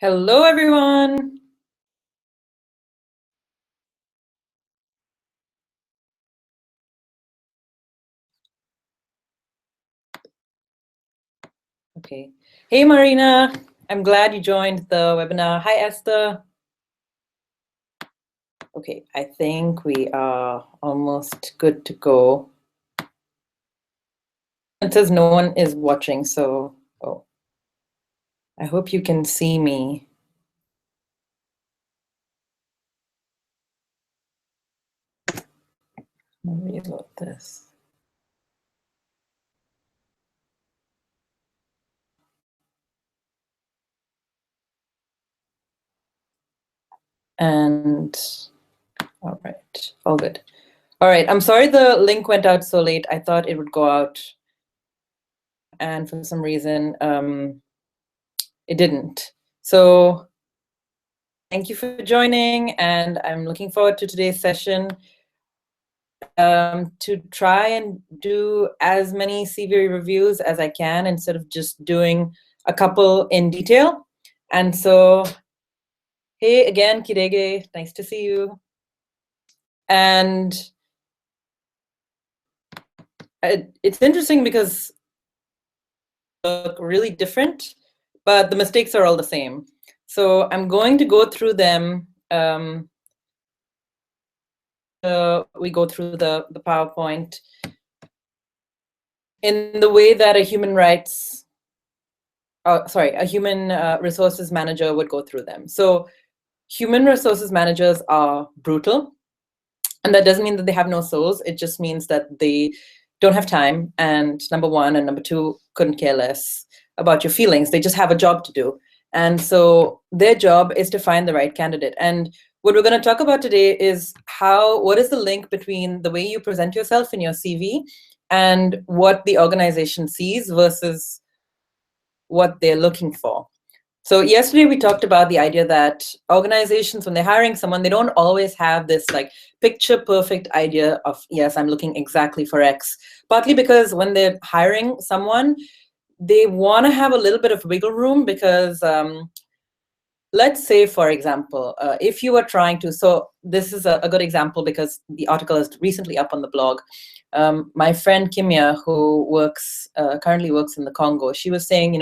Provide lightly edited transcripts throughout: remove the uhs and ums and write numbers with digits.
Hello, everyone. Okay. Hey, Marina. I'm glad you joined the webinar. Hi, Esther. Okay, I think we are almost good to go. It says no one is watching, so I hope you can see me. Let me reload this. And all right, all good. All right, I'm sorry the link went out so late. I thought it would go out, and for some reason, it didn't. So thank you for joining, and I'm looking forward to today's session. To try and do as many CV reviews as I can instead of just doing a couple in detail. And so, hey again, Kirege, nice to see you. And it's interesting because they look really different, but the mistakes are all the same. So I'm going to go through them. We go through the PowerPoint in the way that a human resources manager would go through them. So human resources managers are brutal, and that doesn't mean that they have no souls. It just means that they don't have time, and number one, and number two, couldn't care less about your feelings. They just have a job to do. And so their job is to find the right candidate. And what we're going to talk about today is what is the link between the way you present yourself in your CV and what the organization sees versus what they're looking for. So yesterday we talked about the idea that organizations, when they're hiring someone, they don't always have this like picture perfect idea of, yes, I'm looking exactly for X. Partly because when they're hiring someone, they want to have a little bit of wiggle room because let's say, for example, if you are trying to, so this is a good example because the article is recently up on the blog. My friend Kimia, who currently works in the Congo, she was saying,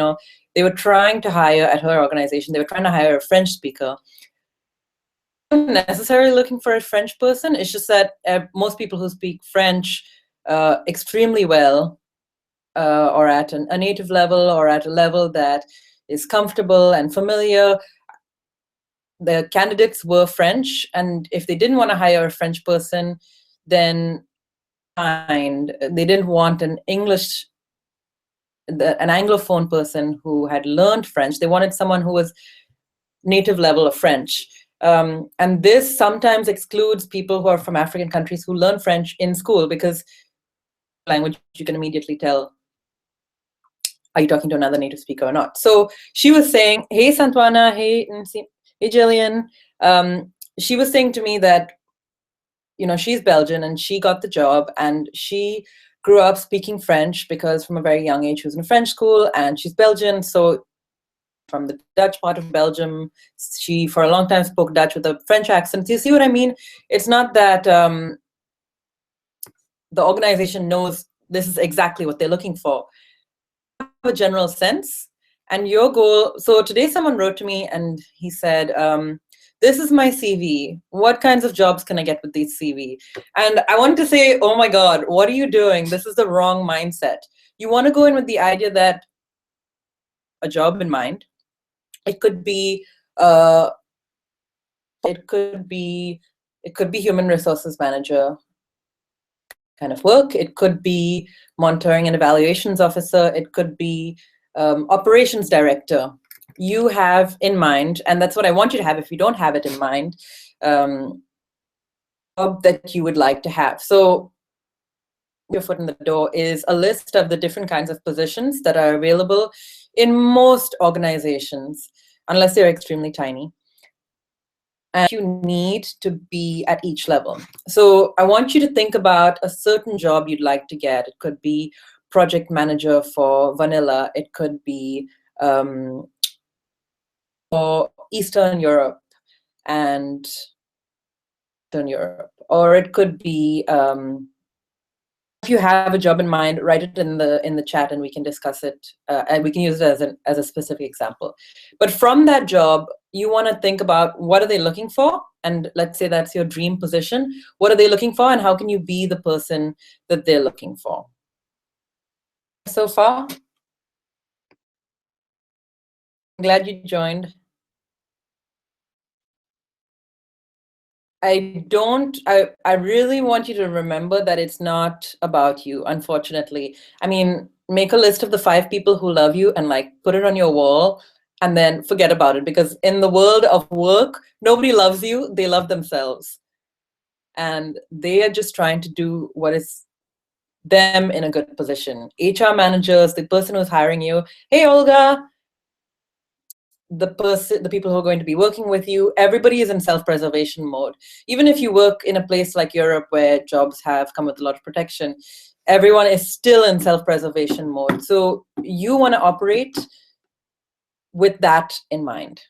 they were trying to hire at her organization, they were trying to hire a French speaker. Not necessarily looking for a French person. It's just that most people who speak French extremely well or at a native level or at a level that is comfortable and familiar, the candidates were French, and if they didn't want to hire a French person, then they didn't want an Anglophone person who had learned French. They wanted someone who was native level of French. And this sometimes excludes people who are from African countries who learn French in school, because language, you can immediately tell, are you talking to another native speaker or not? So she was saying, hey, Santwana, hey, Jillian. She was saying to me that, she's Belgian and she got the job and she grew up speaking French because from a very young age she was in a French school, and she's Belgian. So from the Dutch part of Belgium, she for a long time spoke Dutch with a French accent. Do you see what I mean? It's not that the organization knows this is exactly what they're looking for. A general sense. And your goal, so today someone wrote to me and he said, this is my CV. What kinds of jobs can I get with this CV? And I want to say, oh my God, what are you doing? This is the wrong mindset. You want to go in with the idea that a job in mind. It could be human resources manager kind of work. It could be monitoring and evaluations officer. It could be operations director. You have in mind, and that's what I want you to have if you don't have it in mind, job that you would like to have. So your foot in the door is a list of the different kinds of positions that are available in most organizations, unless they're extremely tiny. And you need to be at each level. So I want you to think about a certain job you'd like to get. It could be project manager for vanilla. It could be or Eastern Europe and Eastern Europe, or it could be if you have a job in mind, write it in the chat and we can discuss it, and we can use it as a specific example. But from that job, you want to think about what are they looking for, and let's say that's your dream position. What are they looking for, and how can you be the person that they're looking for? So far, I'm glad you joined. I really want you to remember that it's not about you, unfortunately. I mean, make a list of the 5 people who love you and like put it on your wall and then forget about it, because in the world of work, nobody loves you, they love themselves. And they are just trying to do what is them in a good position. HR managers, the person who's hiring you, hey, Olga, the people who are going to be working with you, everybody is in self-preservation mode. Even if you work in a place like Europe where jobs have come with a lot of protection, everyone is still in self-preservation mode. So you want to operate with that in mind.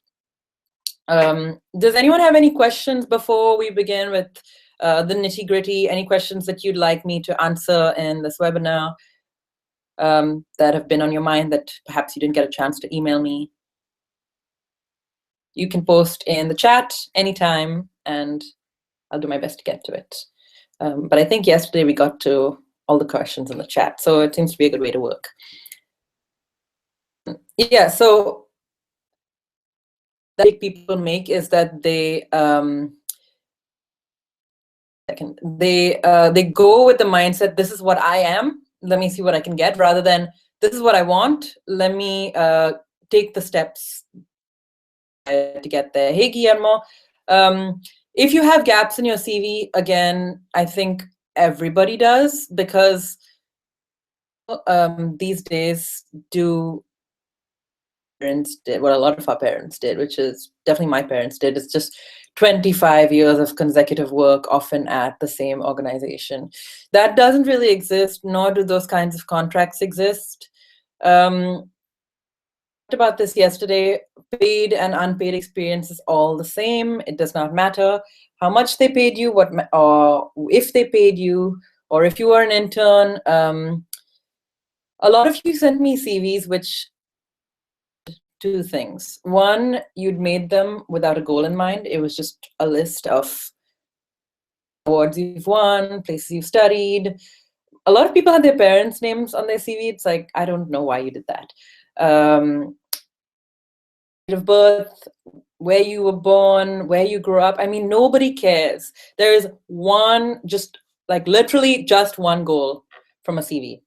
Does anyone have any questions before we begin with the nitty-gritty? Any questions that you'd like me to answer in this webinar that have been on your mind that perhaps you didn't get a chance to email me? You can post in the chat anytime, and I'll do my best to get to it. But I think yesterday we got to all the questions in the chat, so it seems to be a good way to work. Yeah, so that people make is that they they go with the mindset, this is what I am, let me see what I can get, rather than this is what I want, let me take the steps to get there. Hey, Guillermo. If you have gaps in your CV, again, I think everybody does, because these days parents did what a lot of our parents did, which is definitely my parents did. It's just 25 years of consecutive work, often at the same organization. That doesn't really exist, nor do those kinds of contracts exist. About this yesterday, paid and unpaid experience is all the same. It does not matter how much they paid you, or if they paid you, or if you are an intern. A lot of you sent me CVs which 2 things. One, you'd made them without a goal in mind. It was just a list of awards you've won, places you've studied. A lot of people had their parents' names on their CV. It's like, I don't know why you did that. Date of birth, where you were born, where you grew up. I mean, nobody cares. There is one, just like literally just one goal from a CV,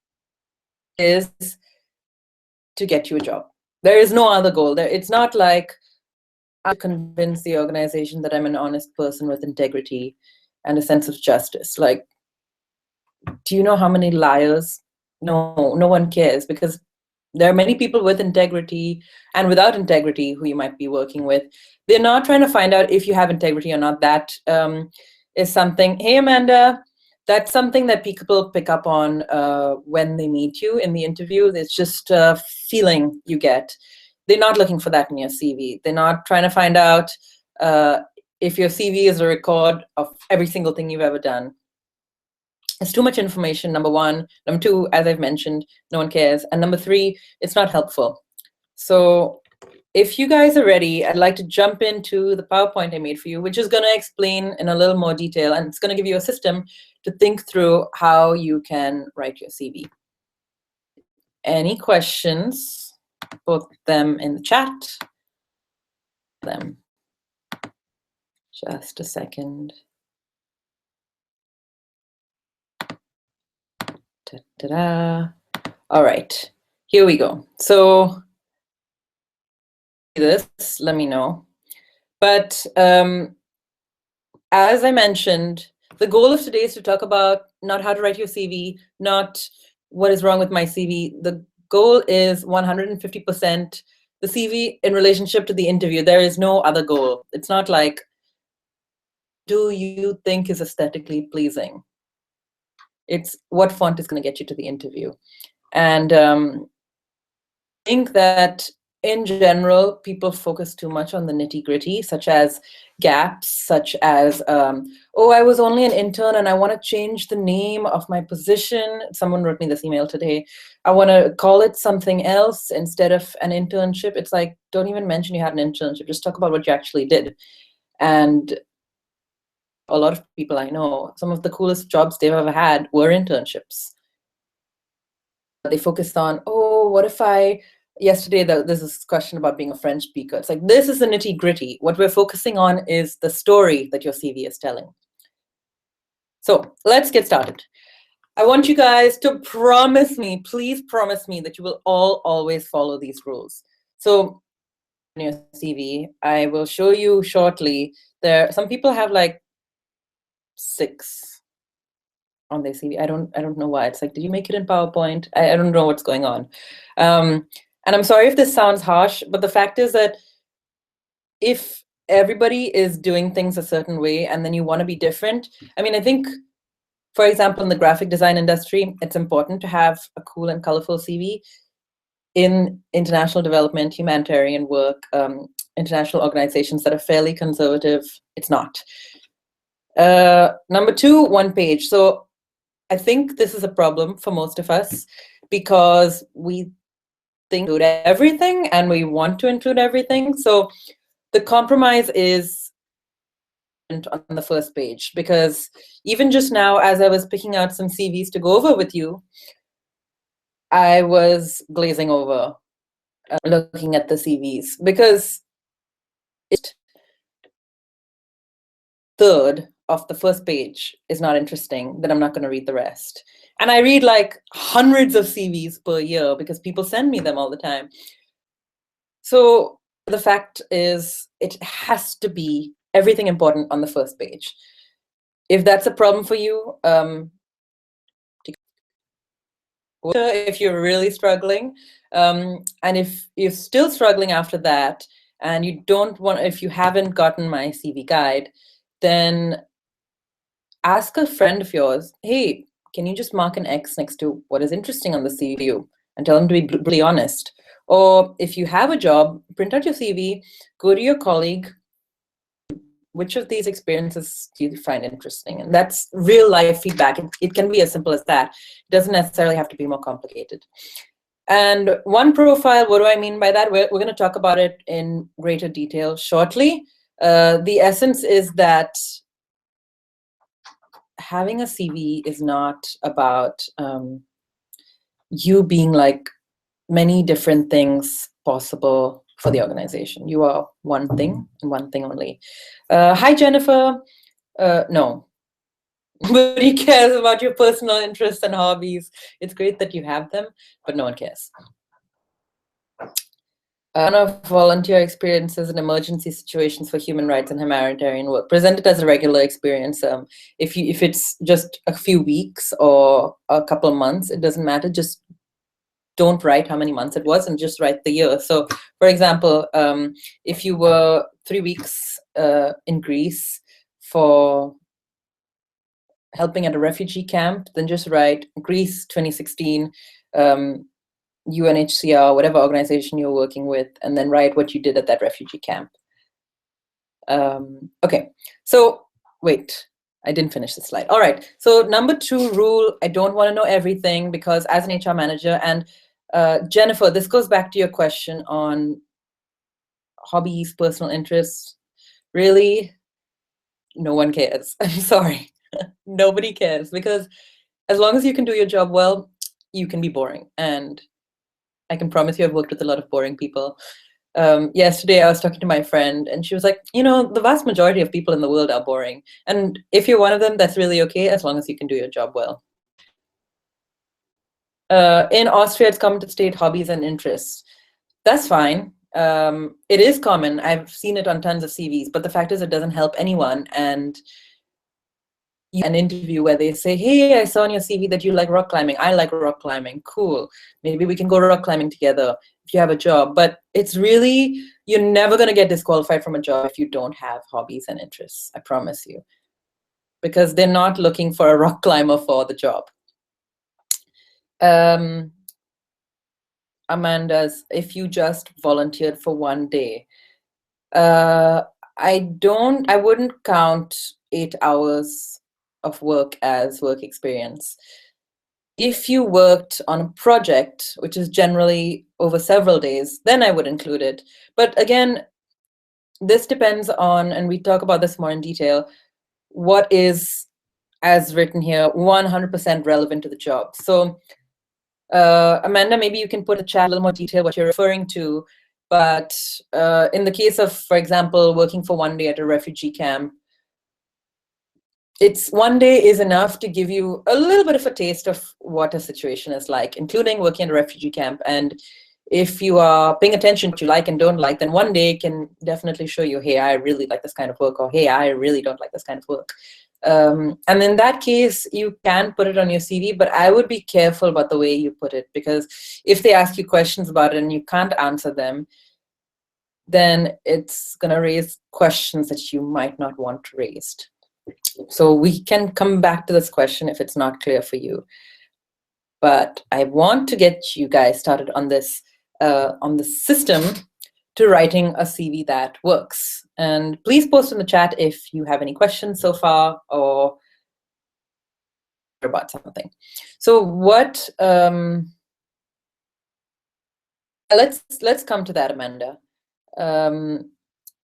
is to get you a job. There is no other goal. It's not like I convince the organization that I'm an honest person with integrity and a sense of justice. Like, do you know how many liars? No one cares, because there are many people with integrity and without integrity who you might be working with. They're not trying to find out if you have integrity or not. That is something, hey, Amanda, that's something that people pick up on when they meet you in the interview. It's just a feeling you get. They're not looking for that in your CV. They're not trying to find out if your CV is a record of every single thing you've ever done. It's too much information, number 1. Number 2, as I've mentioned, no one cares. And number 3, it's not helpful. So if you guys are ready, I'd like to jump into the PowerPoint I made for you, which is going to explain in a little more detail, and it's going to give you a system to think through how you can write your CV. Any questions? Put them in the chat. Just a second. Ta-da. All right, here we go. So this, let me know. But as I mentioned, the goal of today is to talk about not how to write your CV, not what is wrong with my CV. The goal is 150% the CV in relationship to the interview. There is no other goal. It's not like, do you think is aesthetically pleasing? It's what font is going to get you to the interview. And I think that in general, people focus too much on the nitty-gritty, such as gaps, such as, oh, I was only an intern and I want to change the name of my position. Someone wrote me this email today. I want to call it something else instead of an internship. It's like, don't even mention you had an internship. Just talk about what you actually did. And a lot of people I know, some of the coolest jobs they've ever had were internships. They focused on, oh, what if yesterday there's this question about being a French speaker. It's like, this is the nitty gritty. What we're focusing on is the story that your CV is telling. So let's get started. I want you guys to promise me, please promise me that you will all always follow these rules. So in your CV, I will show you shortly. Some people have like 6 on their CV. I don't know why. It's like, did you make it in PowerPoint? I don't know what's going on. And I'm sorry if this sounds harsh, but the fact is that if everybody is doing things a certain way and then you want to be different, I mean, I think, for example, in the graphic design industry, it's important to have a cool and colorful CV. In international development, humanitarian work, international organizations that are fairly conservative, it's not. Number 2, 1 page. So I think this is a problem for most of us because we think include everything and we want to include everything. So the compromise is on the first page, because even just now, as I was picking out some CVs to go over with you, I was glazing over, looking at the CVs, because it's third of the first page is not interesting, then I'm not going to read the rest. And I read like hundreds of CVs per year because people send me them all the time. So the fact is, it has to be everything important on the first page. If that's a problem for you, if you're really struggling, and if you're still struggling after that, and you don't want, if you haven't gotten my CV guide, then ask a friend of yours, hey, can you just mark an X next to what is interesting on the CV, and tell them to be brutally honest. Or if you have a job, print out your CV, go to your colleague, which of these experiences do you find interesting? And that's real life feedback. It can be as simple as that. It doesn't necessarily have to be more complicated. And one profile, what do I mean by that? We're going to talk about it in greater detail shortly. The essence is that having a CV is not about you being like many different things possible for the organization. You are one thing and one thing only. Hi, Jennifer. No. Nobody cares about your personal interests and hobbies. It's great that you have them, but no one cares. One of volunteer experiences in emergency situations for human rights and humanitarian work. Present it as a regular experience. If it's just a few weeks or a couple of months, it doesn't matter. Just don't write how many months it was and just write the year. So, for example, if you were 3 weeks in Greece for helping at a refugee camp, then just write Greece 2016, UNHCR, whatever organization you're working with, and then write what you did at that refugee camp. Okay, so wait, I didn't finish the slide. All right, so number 2 rule, I don't want to know everything, because as an HR manager, and Jennifer, this goes back to your question on hobbies, personal interests. Really, no one cares. I'm sorry. Nobody cares, because as long as you can do your job well, you can be boring. And I can promise you I've worked with a lot of boring people. Yesterday I was talking to my friend and she was like, you know, the vast majority of people in the world are boring. And if you're one of them, that's really okay, as long as you can do your job well. In Austria, it's common to state hobbies and interests. That's fine. It is common. I've seen it on tons of CVs, but the fact is it doesn't help anyone. And an interview where they say, hey, I saw on your CV that you like rock climbing. I like rock climbing. Cool. Maybe we can go rock climbing together if you have a job. But it's really, you're never going to get disqualified from a job if you don't have hobbies and interests. I promise you. Because they're not looking for a rock climber for the job. Amanda's, if you just volunteered for one day, I wouldn't count 8 hours of work as work experience. If you worked on a project, which is generally over several days, then I would include it. But again, this depends on, and we talk about this more in detail, what is, as written here, 100% relevant to the job. So Amanda, maybe you can put in the chat a little more detail what you're referring to. But in the case of, for example, working for one day at a refugee camp, it's one day is enough to give you a little bit of a taste of what a situation is like, including working at a refugee camp. And if you are paying attention to what you like and don't like, then one day can definitely show you, hey, I really like this kind of work, or hey, I really don't like this kind of work. And in that case, you can put it on your CV, but I would be careful about the way you put it, because if they ask you questions about it and you can't answer them, then it's going to raise questions that you might not want raised. So we can come back to this question if it's not clear for you. But I want to get you guys started on this system to writing a CV that works. And please post in the chat if you have any questions so far or about something. So what? Let's come to that, Amanda.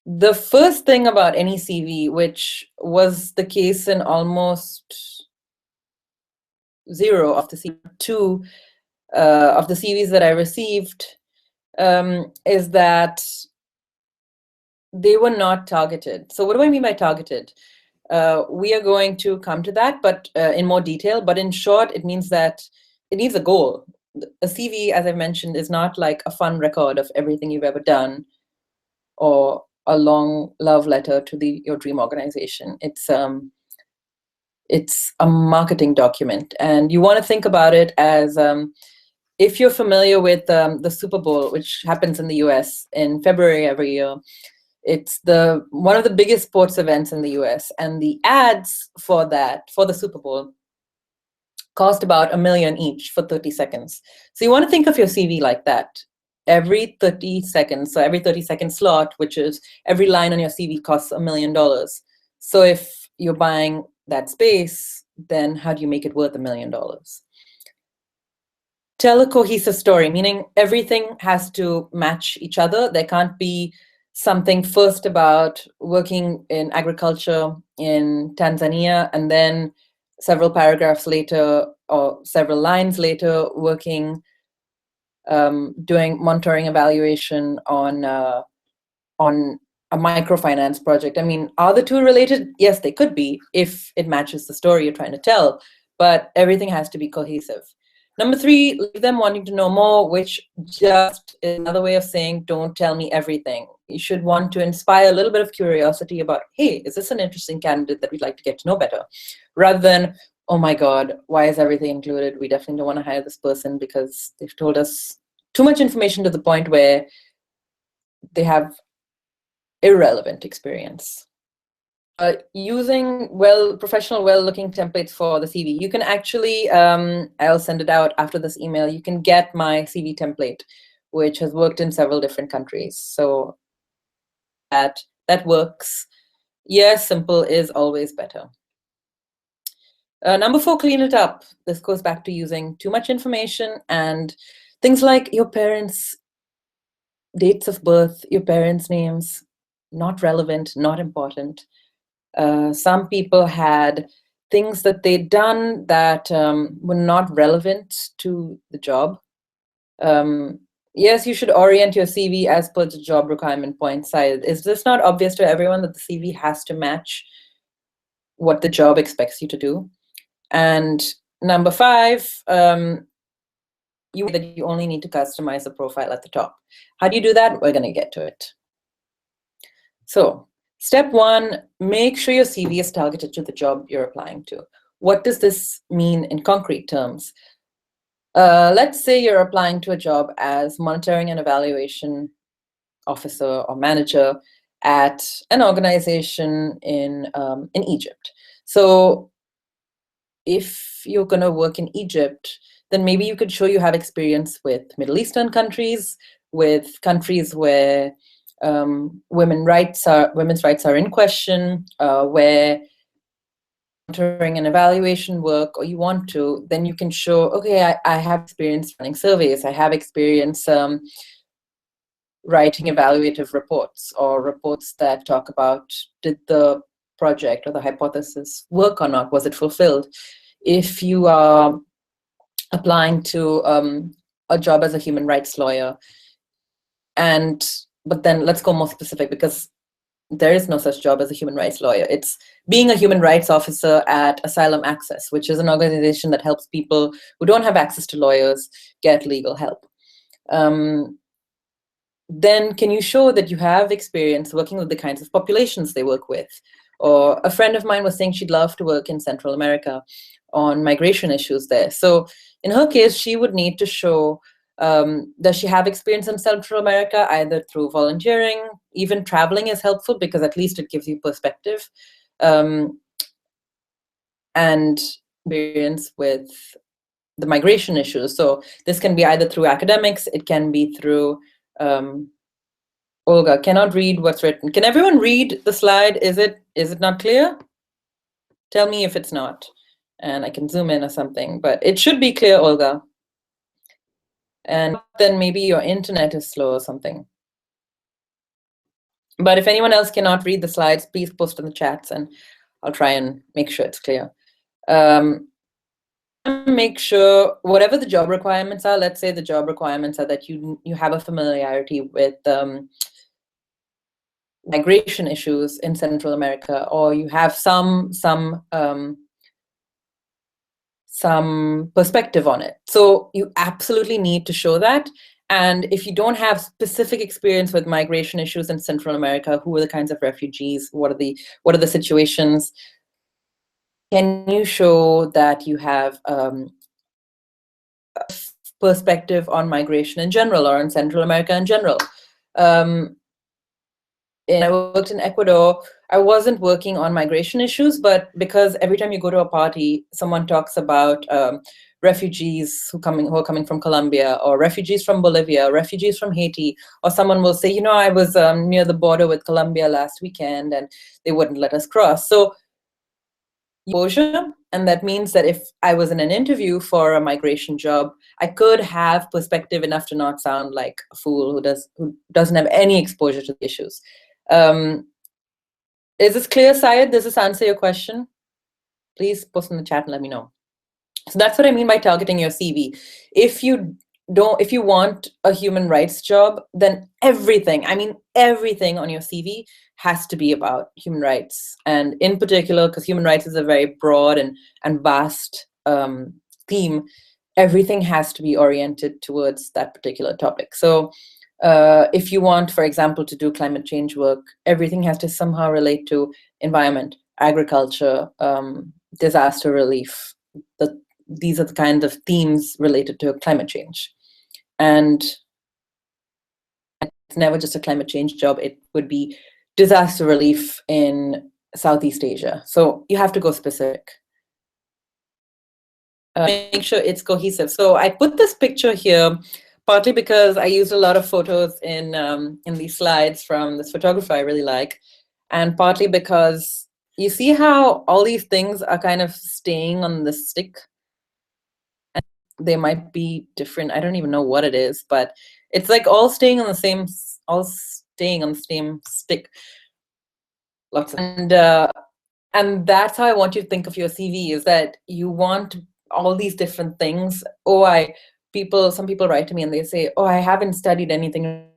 The first thing about any CV, which was the case in almost 0 of the CV2 of the CVs that I received, is that they were not targeted. So what do I mean by targeted? We are going to come to that, but in more detail. But in short, it means that it needs a goal. A CV, as I mentioned, is not like a fun record of everything you've ever done or a long love letter to your dream organization. It's a marketing document, and you want to think about it as if you're familiar with the Super Bowl, which happens in the US in February every year. It's one of the biggest sports events in the US, and the ads for the Super Bowl cost about $1 million each for 30 seconds. So you want to think of your CV like that. Every 30 seconds, so every 30-second slot, which is every line on your CV, costs $1 million. So if you're buying that space, then how do you make it worth $1 million? Tell a cohesive story, meaning everything has to match each other. There can't be something first about working in agriculture in Tanzania, and then several paragraphs later or several lines later working doing monitoring evaluation on a microfinance project. I mean, are the two related? Yes, they could be if it matches the story you're trying to tell, but everything has to be cohesive. Number 3, leave them wanting to know more, which just is another way of saying don't tell me everything. You should want to inspire a little bit of curiosity about, hey, is this an interesting candidate that we'd like to get to know better? Rather than, oh my God, why is everything included? We definitely don't want to hire this person because they've told us too much information to the point where they have irrelevant experience. Using professional, well-looking templates for the CV. You can actually, I'll send it out after this email. You can get my CV template, which has worked in several different countries. So that works. Yes, simple is always better. Number 4, clean it up. This goes back to using too much information and things like your parents' dates of birth, your parents' names, not relevant, not important. Some people had things that they'd done that were not relevant to the job. Yes, you should orient your CV as per the job requirement point side. Is this not obvious to everyone that the CV has to match what the job expects you to do? And number 5, you only need to customize the profile at the top. How do you do that? We're going to get to it. So step 1, make sure your CV is targeted to the job you're applying to. What does this mean in concrete terms? Let's say you're applying to a job as monitoring and evaluation officer or manager at an organization in Egypt. So if you're going to work in Egypt, then maybe you could show you have experience with Middle Eastern countries, with countries where women's rights are in question, where monitoring and evaluation work, or you want to, then you can show, okay, I have experience running surveys, I have experience writing evaluative reports, or reports that talk about, did the project or the hypothesis work or not? Was it fulfilled? If you are applying to a job as a human rights lawyer, but then let's go more specific, because there is no such job as a human rights lawyer. It's being a human rights officer at Asylum Access, which is an organization that helps people who don't have access to lawyers get legal help. Then can you show that you have experience working with the kinds of populations they work with? Or a friend of mine was saying she'd love to work in Central America on migration issues there. So in her case, she would need to show, does she have experience in Central America, either through volunteering, even traveling is helpful because at least it gives you perspective, and experience with the migration issues. So this can be either through academics, it can be through, Olga cannot read what's written. Can everyone read the slide? Is it not clear? Tell me if it's not, and I can zoom in or something, but it should be clear, Olga. And then maybe your internet is slow or something. But if anyone else cannot read the slides, please post in the chats and I'll try and make sure it's clear. Make sure whatever the job requirements are, let's say the job requirements are that you have a familiarity with migration issues in Central America, or you have some perspective on it. So you absolutely need to show that. And if you don't have specific experience with migration issues in Central America, who are the kinds of refugees, what are the situations, can you show that you have a perspective on migration in general, or in Central America in general? I worked in Ecuador. I wasn't working on migration issues, but because every time you go to a party, someone talks about refugees who are coming from Colombia, or refugees from Bolivia, refugees from Haiti, or someone will say, I was near the border with Colombia last weekend and they wouldn't let us cross. So exposure, and that means that if I was in an interview for a migration job, I could have perspective enough to not sound like a fool who doesn't have any exposure to the issues. Is this clear, Syed? Does this answer your question? Please post in the chat and let me know. So that's what I mean by targeting your CV. If you want a human rights job, then everything on your CV has to be about human rights. And in particular, because human rights is a very broad and vast theme, everything has to be oriented towards that particular topic. So if you want, for example, to do climate change work, everything has to somehow relate to environment, agriculture, disaster relief. These are the kinds of themes related to climate change. And it's never just a climate change job. It would be disaster relief in Southeast Asia. So you have to go specific. Make sure it's cohesive. So I put this picture here partly because I used a lot of photos in these slides from this photographer I really like, and partly because you see how all these things are kind of staying on the stick. They might be different. I don't even know what it is, but it's like all staying on the same stick. And that's how I want you to think of your CV, is that you want all these different things. Some people write to me and they say, I haven't studied anything